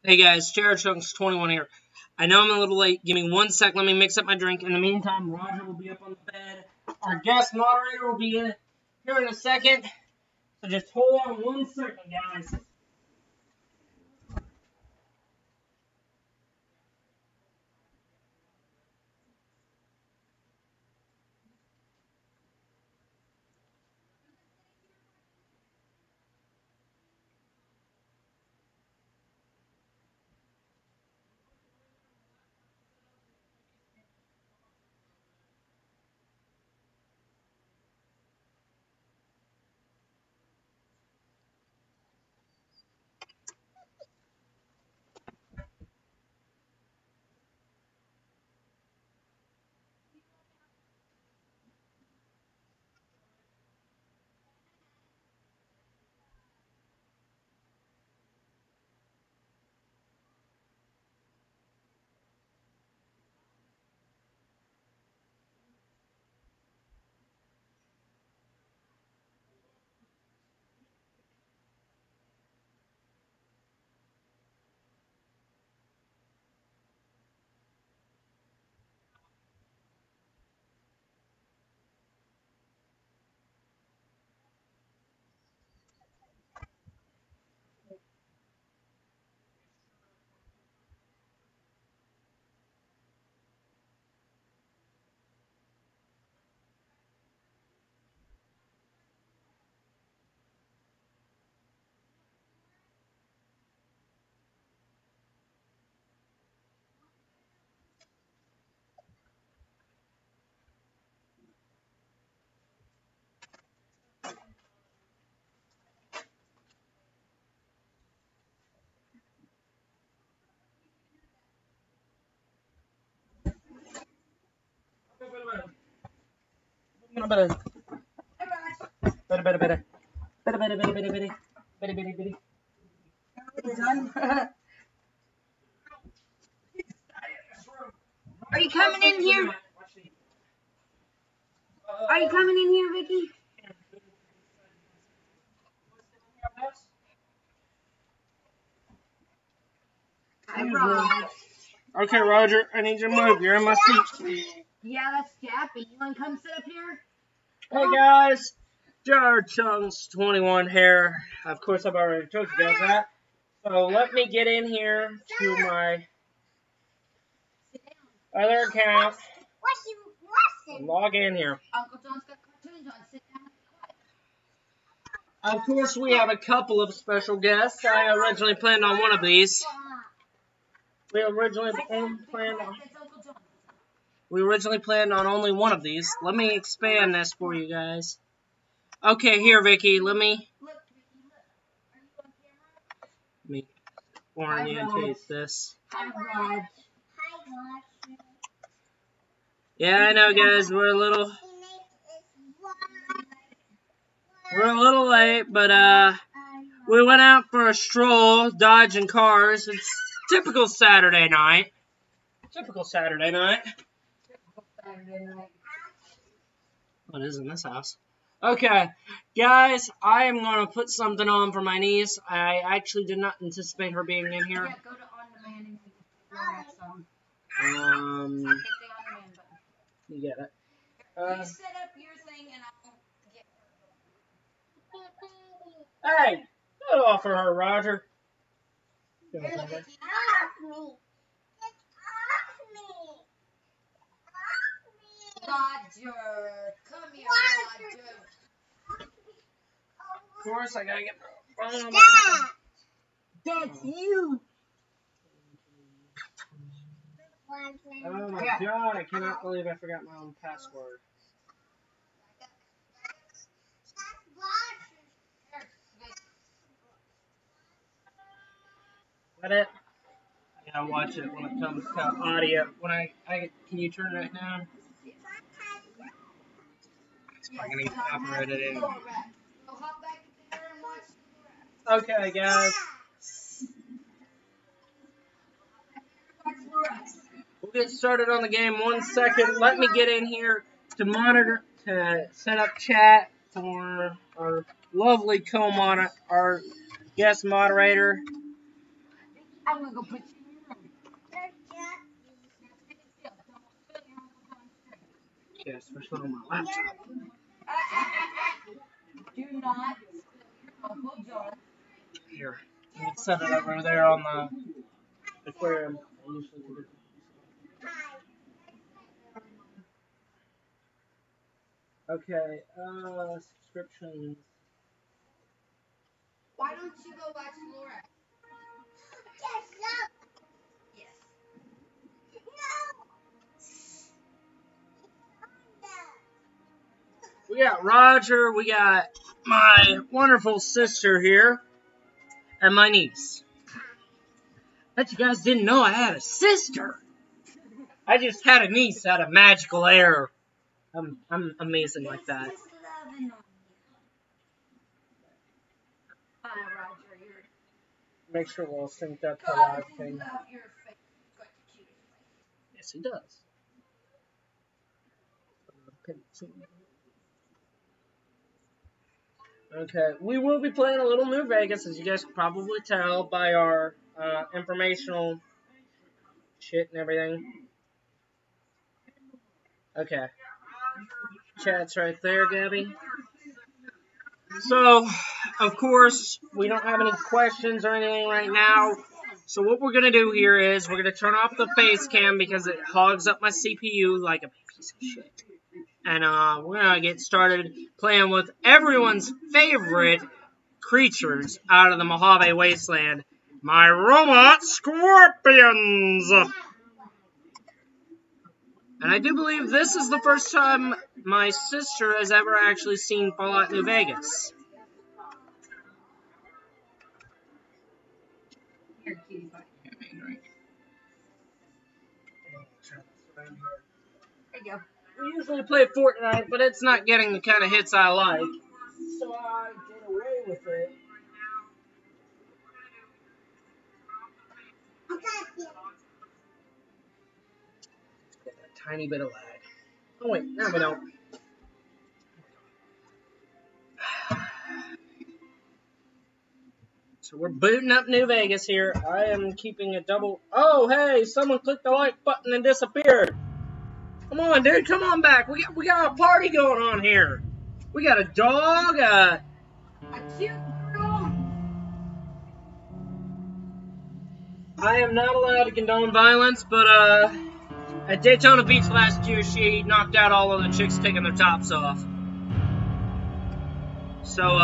Hey guys, Jared Chunks 21 here. I know I'm a little late. Give me 1 sec. Let me mix up my drink. In the meantime, Roger will be up on the bed. Our guest moderator will be in here in a second. So just hold on 1 second, guys. Are you coming in here? Are you coming in here, Vicky? Hi, Rod. Okay, Roger, I need you to move. You're in my seat. Yeah, that's Jappy. You want to come sit up here? Hey guys, Jared Chunks 21 here. Of course, I've already told you guys that. So let me get in here to my other account. Log in here. Uncle John's got cartoons on. Sit down and be quiet. Of course, we have a couple of special guests. I originally planned on one of these. We originally planned on only one of these. Let me expand this for you guys. Okay, here, Vicky. Let me orientate this. Hi, Rod. Yeah, I know, guys. We're a little late, but we went out for a stroll, dodging cars. It's typical Saturday night. What is in this house? Okay, guys, I am going to put something on for my niece. I actually did not anticipate her being in here. Yeah, go to on demand and next song. Hit the on demand button. You get it. You set up your thing and I'll get Hey, don't offer her, Roger. her. Roger. Roger, come here, Roger. Of course, I gotta get my phone on. That's you. Oh my god, I cannot believe I forgot my own password. Is that it? I gotta watch it when it comes to audio. Can you turn it down? It's probably gonna get copyrighted in. Okay, guys. We'll get started on the game 1 second. Let me get in here to set up chat for our lovely our guest moderator. I'm gonna go put you in your room. Yeah, especially on my laptop. Do not spill your Uncle John. Here, you can set it over there on the aquarium. I usually do it. Okay, subscriptions. Why don't you go watch Laura? Yes. We got Roger, we got my wonderful sister here, and my niece. Bet you guys didn't know I had a sister. I just had a niece out of magical air. I'm amazing like that. Hi, Roger. You're Make sure we'll sync that to live thing. love your face. You've got the cutest face. Yes, he does. Okay, we will be playing a little New Vegas, as you guys can probably tell by our informational shit and everything. Okay. Chat's right there, Gabby. So, of course, we don't have any questions or anything right now. So what we're going to do here is we're going to turn off the face cam because it hogs up my CPU like a piece of shit. And we're going to get started playing with everyone's favorite creatures out of the Mojave Wasteland, my robot scorpions. And I do believe this is the first time my sister has ever actually seen Fallout New Vegas. Here, cutie pie. There you go. We usually play Fortnite, but it's not getting the kind of hits I like. So I get away with it. Get that tiny bit of lag. Oh wait, no we don't. So we're booting up New Vegas here. I am keeping a double... Oh, hey, someone clicked the like button and disappeared. Come on, dude, come on back. We got a party going on here. We got a dog, A cute girl. I am not allowed to condone violence, but, at Daytona Beach last year, she knocked out all of the chicks taking their tops off. So,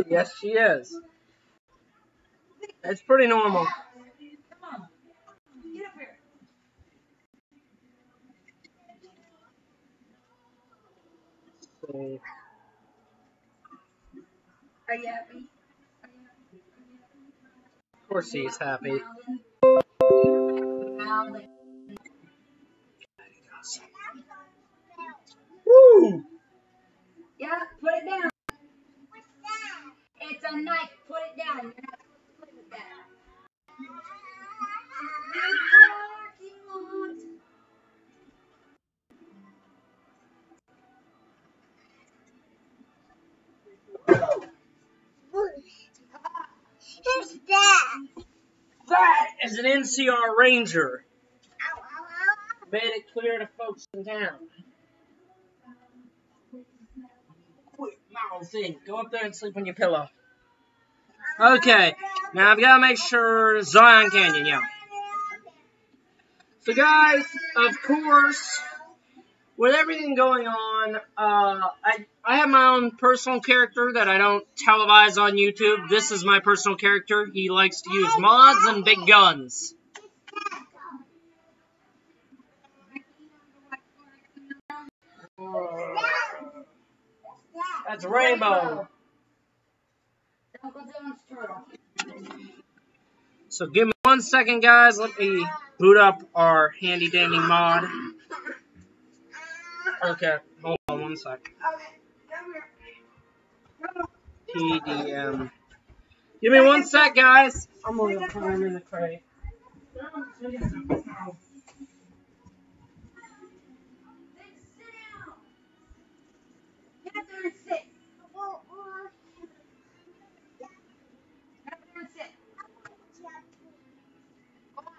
yes, she is. It's pretty normal. Come on. Get up here. So, Are you happy? of course he's happy. Malin. Woo! Yeah, put it down. It's a knife. Put it down. You're not supposed to play with that. Who's that? That is an NCR Ranger. Made it clear to folks in town. Quick, mouth in. Go up there and sleep on your pillow. Okay, now I've got to make sure Zion Canyon, yeah. So guys, of course, with everything going on, I have my own personal character that I don't televise on YouTube. This is my personal character. He likes to use mods and big guns. That's Rainbow. Uncle John's turtle. So give me 1 second, guys. Let me boot up our handy dandy mod. Okay, hold on 1 sec. TDM. Give me 1 sec, guys. I'm gonna put him in the crate. there and sit. Get up there and sit. Go on.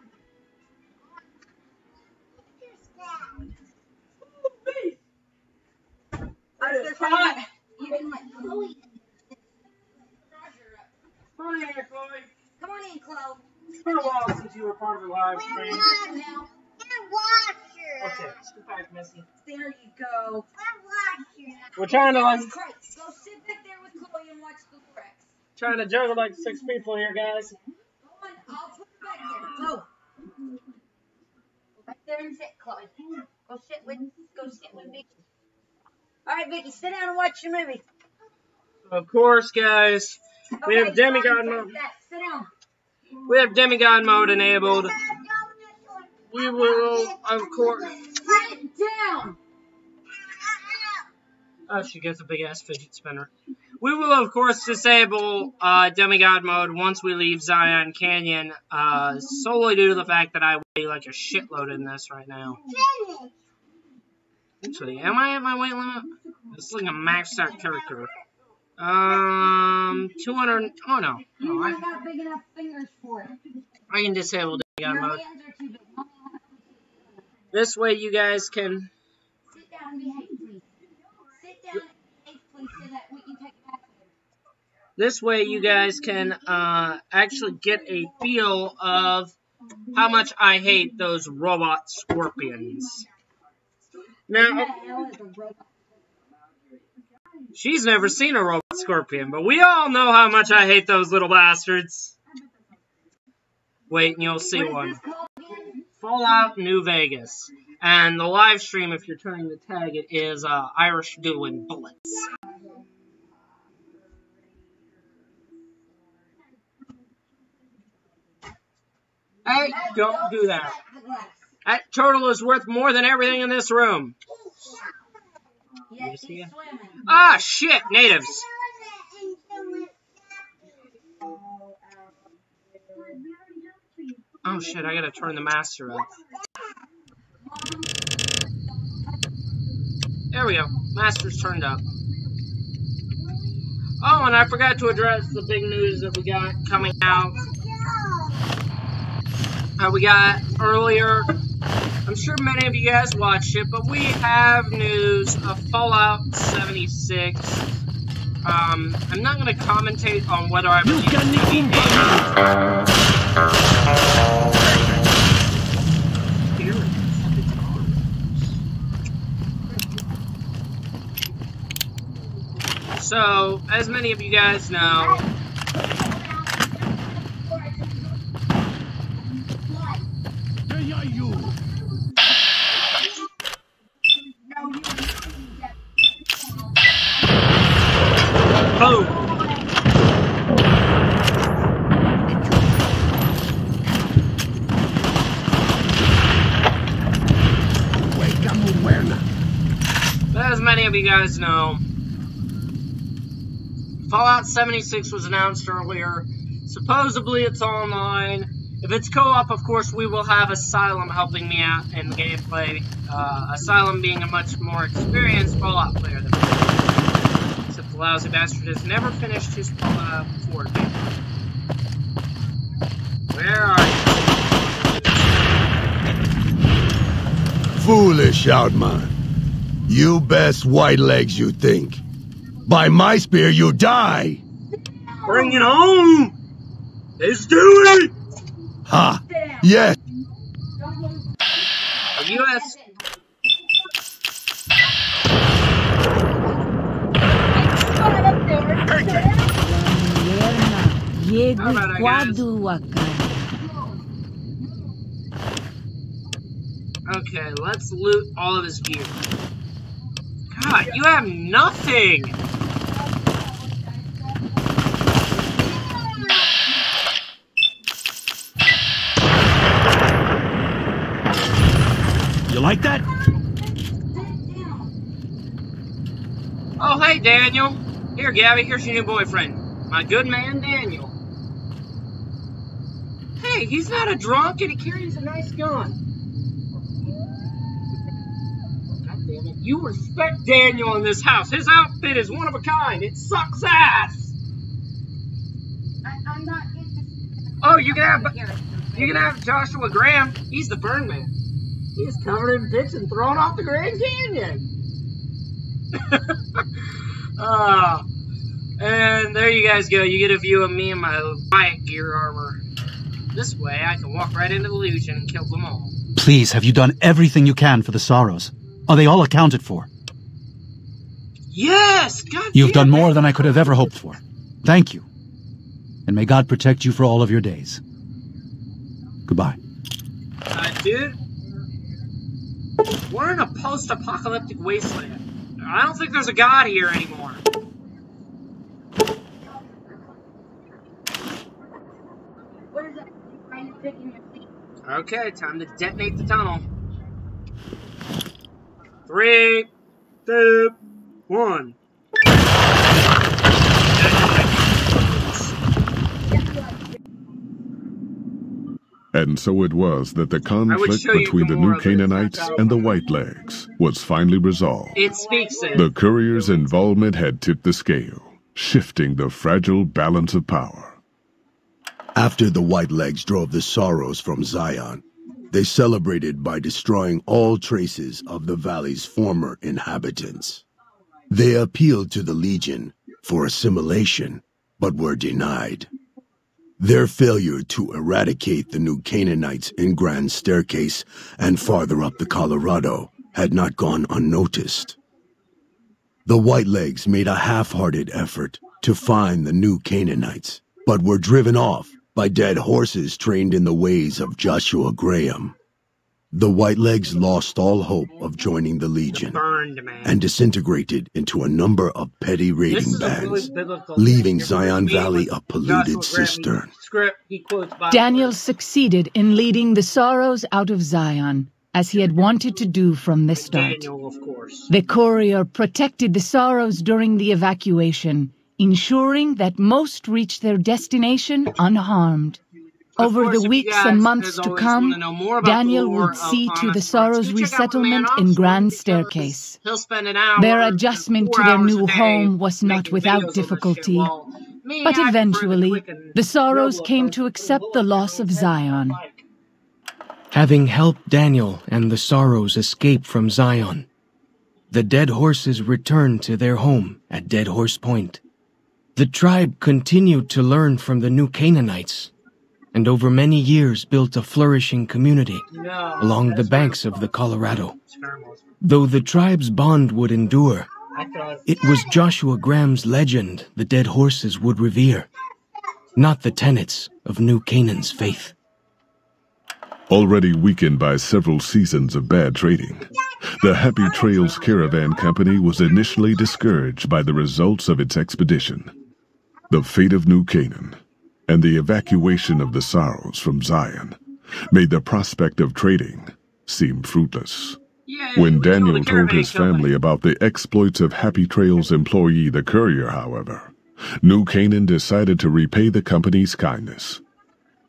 It's hot. You can let Chloe. Come on in here, Chloe. Come on in, Chloe. It's been a while since you were part of the live stream. Now. Okay, scoot back, Missy. There you go. We're trying to like Go sit back there with Chloe and watch the Lorex. trying to juggle like 6 people here, guys. Go on, I'll put her back there. Go. Go back there and sit, Chloe. Go sit with Vicky. All right, Vicky, sit down and watch the movie. Of course, guys. We have demigod mode. Sit down. We have demigod mode enabled. We will, of course. Sit down. Oh, she gets a big ass fidget spinner. We will, of course, disable demigod mode once we leave Zion Canyon, solely due to the fact that I weigh like a shitload in this right now. Actually, am I at my weight limit? It's like a maxed out character. 200. Oh no. You not got big enough fingers for it. I can disable demigod Your mode. hands are too big. This way, you guys can. Sit down and behave, please. Sit down and behave, please, so that we can take it back later. This way, you guys can actually get a feel of how much I hate those robot scorpions. Now, she's never seen a robot scorpion, but we all know how much I hate those little bastards. Wait, and you'll see one. Fallout New Vegas. And the live stream, if you're turning to tag it, is Irish doing bullets. Hey, don't do that. That turtle is worth more than everything in this room. Yes, he's swimming. Ah, shit, natives. Oh shit, I gotta turn the master up. There we go. Master's turned up. Oh, and I forgot to address the big news that we got coming out. We got earlier. I'm sure many of you guys watched it, but we have news of Fallout 76. I'm not going to commentate on whether I believe it's going to be So, as many of you guys know, boom. As many of you guys know, Fallout 76 was announced earlier. Supposedly it's online. If it's co-op, of course, we will have Asylum helping me out in the gameplay. Asylum being a much more experienced Fallout player than me. Except the lousy bastard has never finished his Fallout 4 game. Where are you? Foolish, Outman. You best white legs you think. By my spear, you die! Bring it home! Let's do it! Ha! Yes! The U.S. Okay, let's loot all of his gear. God, you have nothing! You like that? Oh, hey, Daniel. Here, Gabby, here's your new boyfriend. My good man, Daniel. Hey, he's not a drunk and he carries a nice gun. God damn goddammit. You respect Daniel in this house. His outfit is one of a kind. It sucks ass. I'm not interested. Oh, you can have Joshua Graham. He's the burn man. He's covered in pits and thrown off the Grand Canyon. And there you guys go. You get a view of me in my riot gear armor. This way, I can walk right into the Legion and kill them all. Please, have you done everything you can for the Sorrows? Are they all accounted for? Yes! God You've done more than I could have ever hoped for. Thank you. And may God protect you for all of your days. Goodbye. Dude. We're in a post-apocalyptic wasteland. I don't think there's a god here anymore. What is that? Why are you picking your feet? Okay, time to detonate the tunnel. 3, 2, 1. And so it was that the conflict between the New Canaanites and the Whitelegs was finally resolved. It speaks it. The courier's involvement had tipped the scale, shifting the fragile balance of power. After the Whitelegs drove the Sorrows from Zion, they celebrated by destroying all traces of the valley's former inhabitants. They appealed to the Legion for assimilation, but were denied. Their failure to eradicate the New Canaanites in Grand Staircase and farther up the Colorado had not gone unnoticed. The Whitelegs made a half-hearted effort to find the New Canaanites, but were driven off by dead horses trained in the ways of Joshua Graham. The Whitelegs lost all hope of joining the Legion and disintegrated into a number of petty raiding bands, leaving Zion Valley a polluted cistern. Daniel succeeded in leading the Sorrows out of Zion, as he had wanted to do from the start. The courier protected the Sorrows during the evacuation, ensuring that most reached their destination unharmed. Over the weeks and months to come, Daniel would see to the Sorrows' resettlement in Grand Staircase. Their adjustment to their new home was not without difficulty, but eventually, the Sorrows came to accept the loss of Zion. Having helped Daniel and the Sorrows escape from Zion, the Dead Horses returned to their home at Dead Horse Point. The tribe continued to learn from the New Canaanites, and over many years built a flourishing community along the banks of the Colorado. Though the tribe's bond would endure, it was Joshua Graham's legend the Dead Horses would revere, not the tenets of New Canaan's faith. Already weakened by several seasons of bad trading, the Happy Trails Caravan Company was initially discouraged by the results of its expedition. The fate of New Canaan and the evacuation of the Sorrows from Zion made the prospect of trading seem fruitless. When Daniel told his family about the exploits of Happy Trails employee the courier, however, New Canaan decided to repay the company's kindness.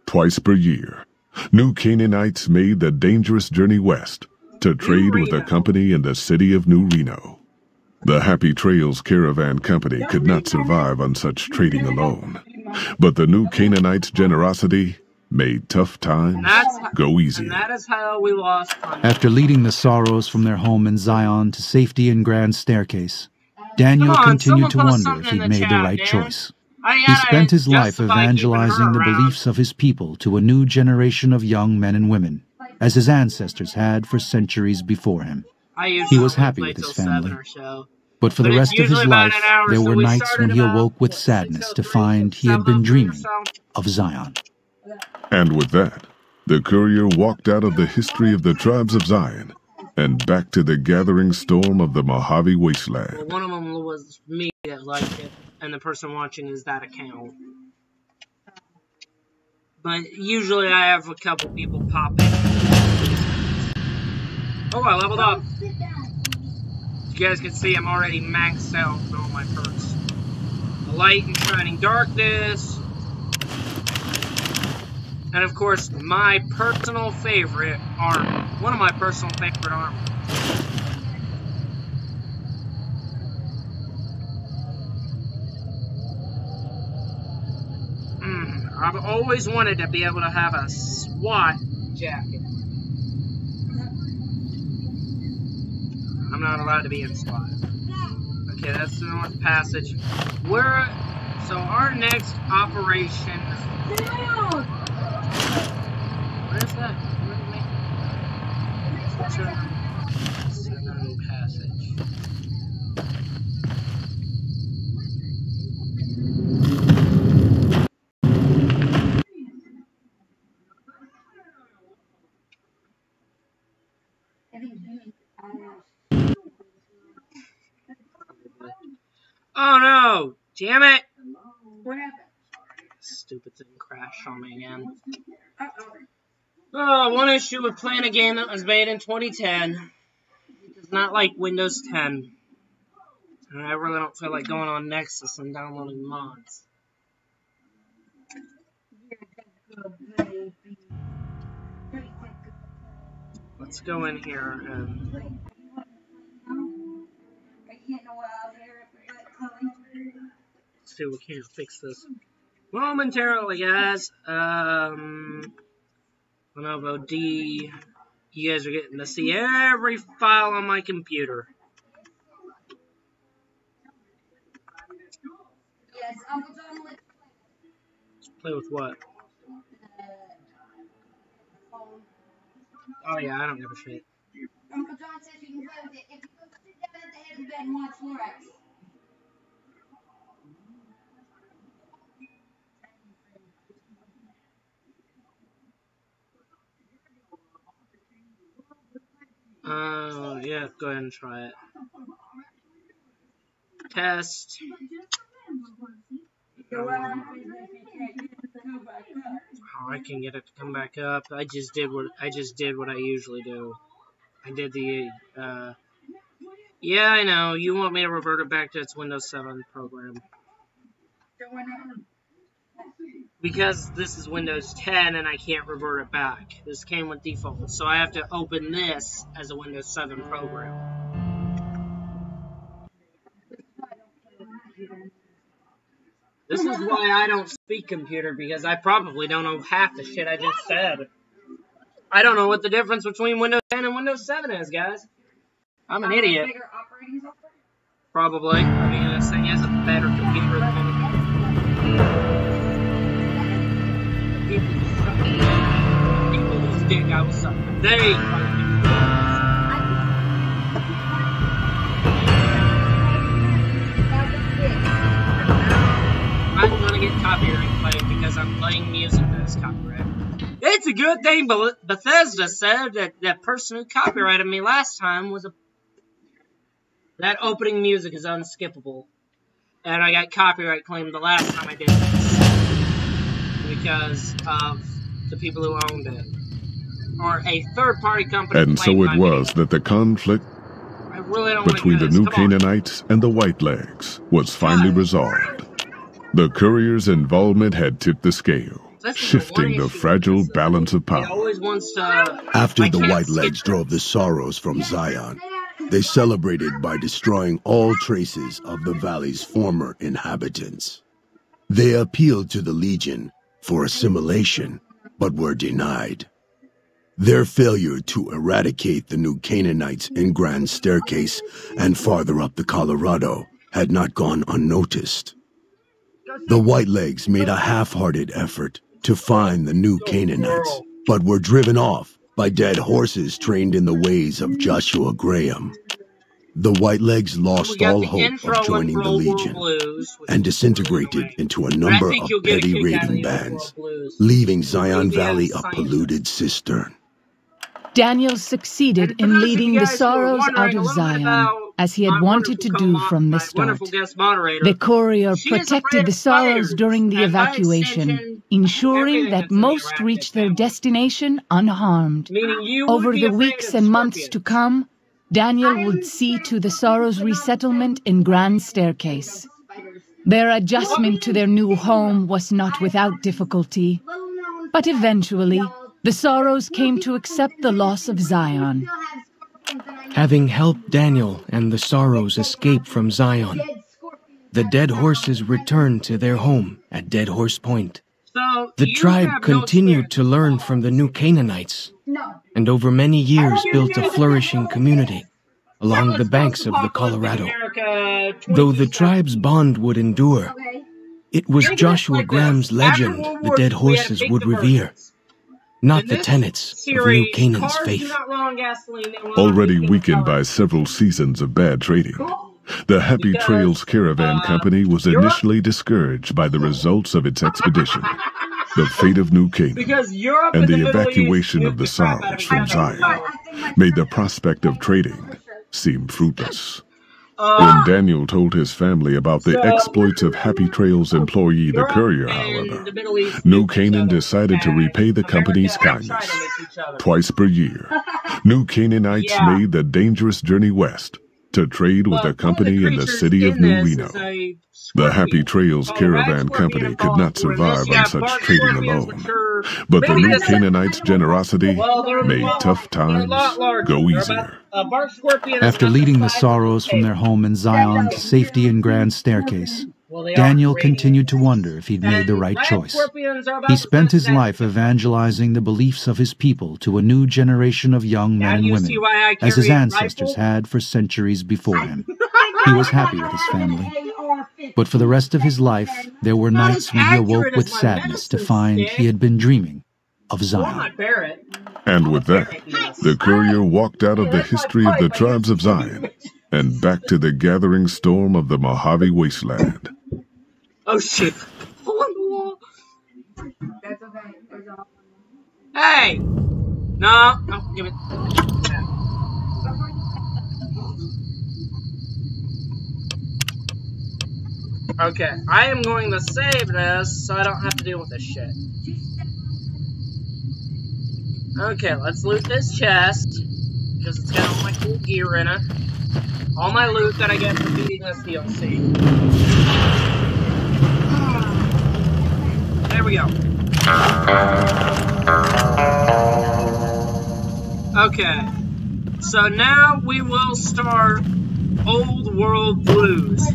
Twice per year, New Canaanites made the dangerous journey west to trade with a company in the city of New Reno. The Happy Trails Caravan Company could not survive on such trading alone, but the New Canaanites' generosity made tough times go easy. That is how we lost. After leading the Sorrows from their home in Zion to safety in Grand Staircase, Daniel continued to wonder if he'd made the right choice. He spent his life evangelizing the beliefs of his people to a new generation of young men and women, as his ancestors had for centuries before him. He was happy with his family. But for the rest of his life, there were nights when he awoke with sadness to find he had been dreaming of Zion. And with that, the courier walked out of the history of the tribes of Zion and back to the gathering storm of the Mojave Wasteland. Well, one of them was me that liked it, and the person watching is that account. But usually I have a couple people pop in. Oh, I leveled up. As you guys can see, I'm already maxed out on all my perks. The Light and Shining Darkness. And of course, my personal favorite armor. One of my personal favorite armor. I've always wanted to be able to have a SWAT jacket. I'm not allowed to be in SWAT. Okay, that's the North Passage. So our next operation... Where's that? What's your... Southern Passage. Oh no! Damn it! What happened? Stupid thing crashed on me again. Oh, one issue with playing a game that was made in 2010. It's not like Windows 10. And I really don't feel like going on Nexus and downloading mods. Let's go in here and... see if we can't fix this momentarily, guys. Lenovo D. You guys are getting to see every file on my computer. Yes, Uncle John, let's play with what? Oh yeah, I don't give a shit. Uncle John says you can play with it if you go sit down at the head of the bed and watch Lorax. Oh, yeah, go ahead and try it. Test. Oh, I can get it to come back up. I just did what I usually do. I did the, yeah, I know. You want me to revert it back to its Windows 7 program. Because this is Windows 10 and I can't revert it back. This came with default, so I have to open this as a Windows 7 program. This is why I don't speak computer, because I probably don't know half the shit I just said. I don't know what the difference between Windows 10 and Windows 7 is, guys. I'm an idiot. Bigger operating software? Probably. I mean, this thing is a better computer than anything. People just think I was something. They I'm gonna get copyright claim because I'm playing music that is copyrighted. It's a good thing Bethesda said that that person who copyrighted me last time was that opening music is unskippable. And I got copyright claimed the last time I did this. Because of the people who owned it. Or a third-party company. And so it was that the conflict between the New Canaanites and the Whitelegs was finally resolved. The Courier's involvement had tipped the scale, shifting the fragile balance of power. After the Whitelegs drove the Sorrows from Zion, they celebrated by destroying all traces of the valley's former inhabitants. They appealed to the Legion for assimilation, but were denied. Their failure to eradicate the New Canaanites in Grand Staircase and farther up the Colorado had not gone unnoticed. The Whitelegs made a half-hearted effort to find the New Canaanites, but were driven off by dead horses trained in the ways of Joshua Graham. The Whitelegs lost all hope of joining the Legion and disintegrated into a number of petty raiding bands, leaving Zion Valley a polluted cistern. Daniel succeeded in leading the Sorrows out of Zion, as he had wanted to do from the start. The Courier protected the Sorrows during the evacuation, ensuring that most reached their destination unharmed. Over the weeks and months to come, Daniel would see to the Sorrows' resettlement in Grand Staircase. Their adjustment to their new home was not without difficulty, but eventually, the Sorrows came to accept the loss of Zion. Having helped Daniel and the Sorrows escape from Zion, the Dead Horses returned to their home at Dead Horse Point. So the tribe continued to learn from the New Canaanites, and over many years built a flourishing community along the banks of the Colorado. Though the tribe's bond would endure, it was Joshua Graham's legend the dead horses would revere, not the tenets of New Canaan's faith. Already weakened by several seasons of bad trading, the Happy Trails Caravan Company was initially discouraged by the results of its expedition, the fate of New Canaan, and the evacuation of the Sorrows from Zion made the prospect of trading seem fruitless. When Daniel told his family about the exploits of Happy Trails employee the Courier, however, New Canaan decided to repay the company's kindness. Twice per year, New Canaanites made the dangerous journey west to trade with a company in the city of New Reno. The Happy Trails Caravan Company could not survive on such trading alone, but the New Canaanites' generosity made tough times go easier. After leading the Sorrows from their home in Zion to safety in Grand Staircase, Daniel continued to wonder if he'd made the right choice. He spent his life evangelizing the beliefs of his people to a new generation of young men and women, as his ancestors had for centuries before him. He was happy with his family. But for the rest of his life, there were nights when he awoke with sadness to find he had been dreaming of Zion. And with that, the Courier walked out of the history of the tribes of Zion and back to the gathering storm of the Mojave Wasteland. Oh shit. That's okay. Hey! No, give it. Okay, I am going to save this so I don't have to deal with this shit. Okay, let's loot this chest, because it's got all my cool gear in it. All my loot that I get from beating this DLC. There we go. Okay, so now we will start Old World Blues.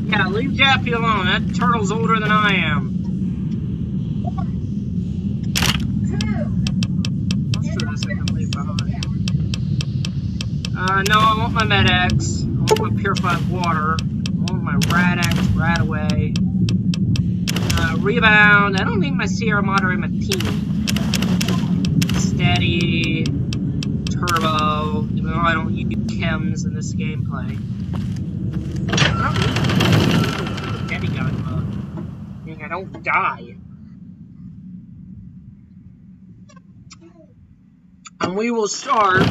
Yeah, leave Jappy alone. That turtle's older than I am. No, I want my Med-X. I want my Purified Water. I want my Rad-X, Rad-Away. Rebound. I don't need my Sierra Madre Martini. Steady. Turbo. Even though I don't use chems in this gameplay. I don't need Steady gun mode. Meaning I don't die. And we will start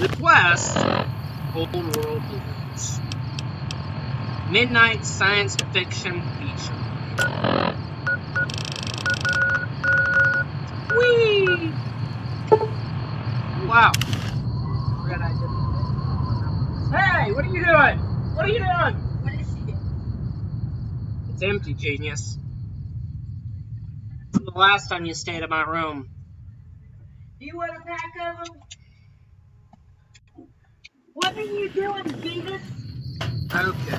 the quest, Old World Blues. Midnight Science Fiction Feature. Whee! Wow. Forgot I did. Hey, what are you doing? What are you doing? What is she? It's empty, genius. The last time you stayed in my room. Do you want a pack of them? What are you doing, Beavis? Okay.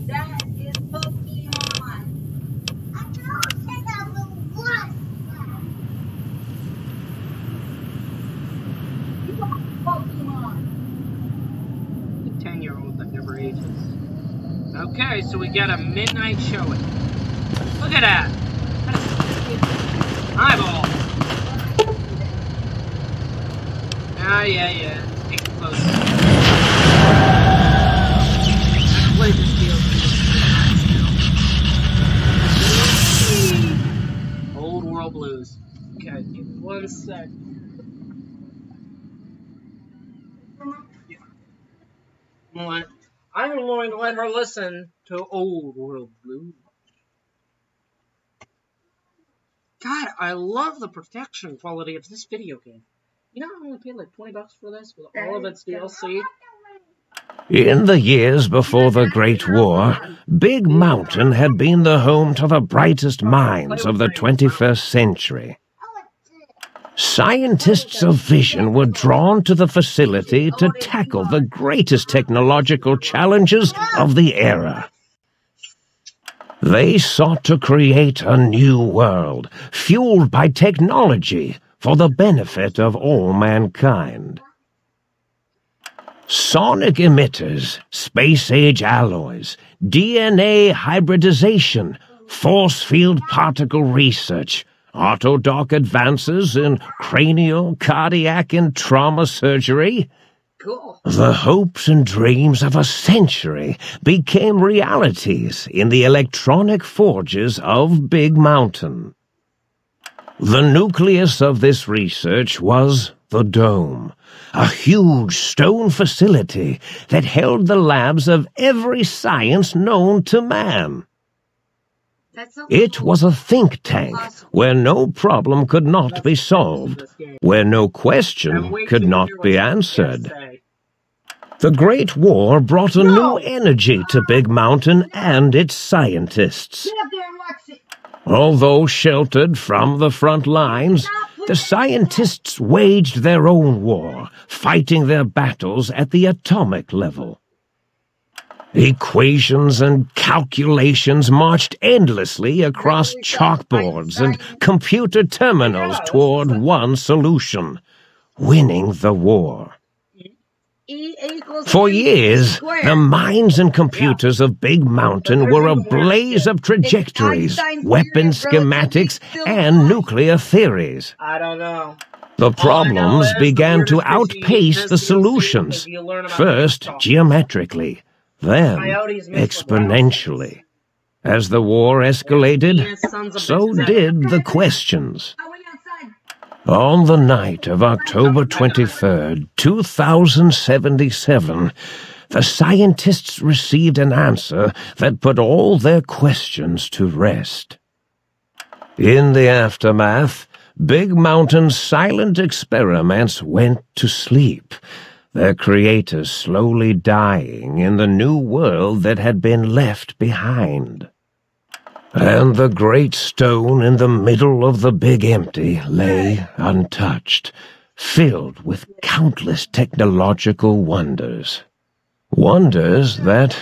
That is Pokemon. I don't think I will watch that. You want Pokemon. The 10-year-old that never ages. Okay, so we got a midnight showing. Look at that! Eyeball! Ah, yeah. Take it close. I played this deal. Old World Blues. Okay, give me 1 sec. I'm going to let her listen to Old World Blues. God, I love the protection quality of this video game. You know, I only paid like $20 for this with all of its DLC. In the years before the Great War, Big Mountain had been the home to the brightest minds of the 21st century. Scientists of vision were drawn to the facility to tackle the greatest technological challenges of the era. They sought to create a new world, fueled by technology for the benefit of all mankind. Sonic emitters, space-age alloys, DNA hybridization, force field particle research, autodoc advances in cranial, cardiac, and trauma surgery. Cool. The hopes and dreams of a century became realities in the electronic forges of Big Mountain. The nucleus of this research was the Dome, a huge stone facility that held the labs of every science known to man. It was a think tank where no problem could not be solved, where no question could not be answered. The Great War brought a new energy to Big Mountain and its scientists. Although sheltered from the front lines, the scientists waged their own war, fighting their battles at the atomic level. Equations and calculations marched endlessly across chalkboards and computer terminals toward one solution: winning the war. For years, the minds and computers of Big Mountain were a blaze of trajectories, weapon schematics, and nuclear theories. I don't know. The problems began to outpace the solutions, first geometrically, then exponentially. As the war escalated, so did the questions. On the night of October 23rd, 2077, the scientists received an answer that put all their questions to rest. In the aftermath, Big Mountain's silent experiments went to sleep, their creators slowly dying in the new world that had been left behind. And the great stone in the middle of the Big Empty lay untouched, filled with countless technological wonders. Wonders that,